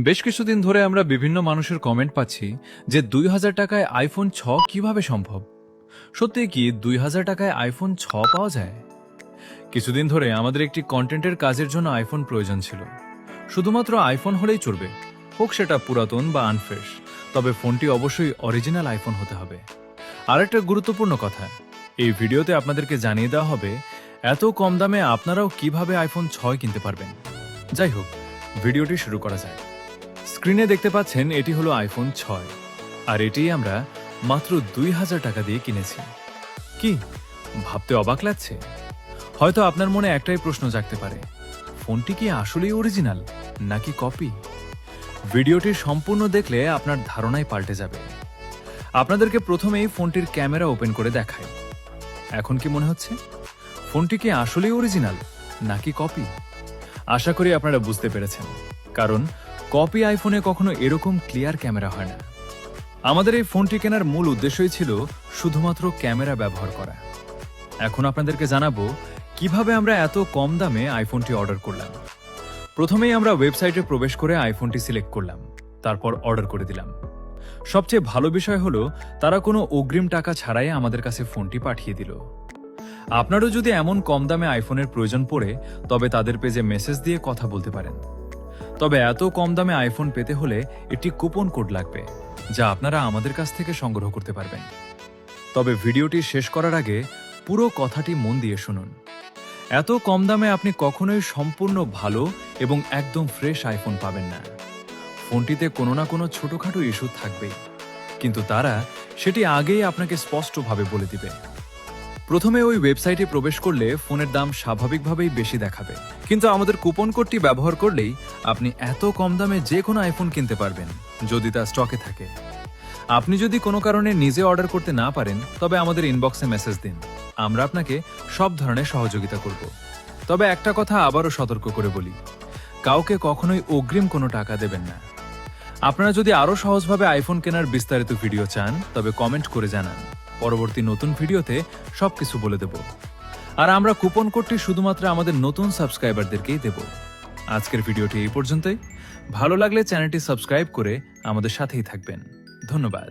বেশ কিছুদিন ধরে আমরা বিভিন্ন মানুষের কমেন্ট পাচ্ছি যে 2000 টাকায় আইফোন 6 কিভাবে সম্ভব। সত্যি কি 2000 টাকায় আইফোন 6 পাওয়া যায়? কিছুদিন ধরে আমাদের একটি কন্টেন্টের কাজের জন্য আইফোন প্রয়োজন ছিল। শুধুমাত্র আইফোন হলেই চলবে, হোক সেটা পুরাতন বা আনফ্রেশ, তবে ফোনটি অবশ্যই অরিজিনাল আইফোন হতে হবে। আর একটা গুরুত্বপূর্ণ কথা, এই ভিডিওতে আপনাদেরকে জানিয়ে দেওয়া হবে এত কম দামে আপনারাও কিভাবে আইফোন 6 কিনতে পারবেন। যাই হোক, ভিডিওটি শুরু করা যায়। স্ক্রিনে দেখতে পাচ্ছেন এটি হলো আইফোন 6, আর এটি আমরা মাত্র 2000 টাকা দিয়ে কিনেছি। কি ভাবতে অবাক লাগছে? হয়তো আপনার মনে একটাই প্রশ্ন জাগতে পারে, ফোনটি কি আসলেই অরিজিনাল নাকি কপি? ভিডিওটি সম্পূর্ণ দেখলে আপনার ধারণাই পাল্টে যাবে। আপনাদেরকে প্রথমেই ফোনটির ক্যামেরা ওপেন করে দেখাই। এখন কি মনে হচ্ছে ফোনটি কি আসলেই অরিজিনাল নাকি কপি? আশা করি আপনারা বুঝতে পেরেছেন, কারণ কপি আইফোনে কখনো এরকম ক্লিয়ার ক্যামেরা হয় না। আমাদের এই ফোনটি কেনার মূল উদ্দেশ্যই ছিল শুধুমাত্র ক্যামেরা ব্যবহার করা। এখন আপনাদেরকে জানাবো কিভাবে আমরা এত কম দামে আইফোনটি অর্ডার করলাম। প্রথমেই আমরা ওয়েবসাইটে প্রবেশ করে আইফোনটি সিলেক্ট করলাম, তারপর অর্ডার করে দিলাম। সবচেয়ে ভালো বিষয় হলো তারা কোনো অগ্রিম টাকা ছাড়াই আমাদের কাছে ফোনটি পাঠিয়ে দিল। আপনারও যদি এমন কম দামে আইফোনের প্রয়োজন পড়ে, তবে তাদের পেজে মেসেজ দিয়ে কথা বলতে পারেন। তবে এত কম দামে আইফোন পেতে হলে একটি কুপন কোড লাগবে, যা আপনারা আমাদের কাছ থেকে সংগ্রহ করতে পারবেন। তবে ভিডিওটি শেষ করার আগে পুরো কথাটি মন দিয়ে শুনুন। এত কম দামে আপনি কখনোই সম্পূর্ণ ভালো এবং একদম ফ্রেশ আইফোন পাবেন না। ফোনটিতে কোনো না কোনো ছোটখাটো ইস্যু থাকবেই, কিন্তু তারা সেটি আগেই আপনাকে স্পষ্টভাবে বলে দিবে। প্রথমে ওই ওয়েবসাইটে প্রবেশ করলে ফোনের দাম স্বাভাবিকভাবেই বেশি দেখাবে, কিন্তু আমাদের কুপন কোডটি ব্যবহার করলেই আপনি এত কম দামে যে কোনো আইফোন কিনতে পারবেন, যদি তা স্টকে থাকে। আপনি যদি কোনো কারণে নিজে অর্ডার করতে না পারেন, তবে আমাদের ইনবক্সে মেসেজ দিন, আমরা আপনাকে সব ধরনের সহযোগিতা করব। তবে একটা কথা আবারও সতর্ক করে বলি, কাউকে কখনোই অগ্রিম কোনো টাকা দেবেন না। আপনারা যদি আরও সহজভাবে আইফোন কেনার বিস্তারিত ভিডিও চান, তবে কমেন্ট করে জানান। পরবর্তী নতুন ভিডিওতে সবকিছু বলে দেব। আর আমরা কুপন কোডটি শুধুমাত্র আমাদের নতুন সাবস্ক্রাইবারদেরকেই দেব। আজকের ভিডিওটি এই পর্যন্তই। ভালো লাগলে চ্যানেলটি সাবস্ক্রাইব করে আমাদের সাথেই থাকবেন। ধন্যবাদ।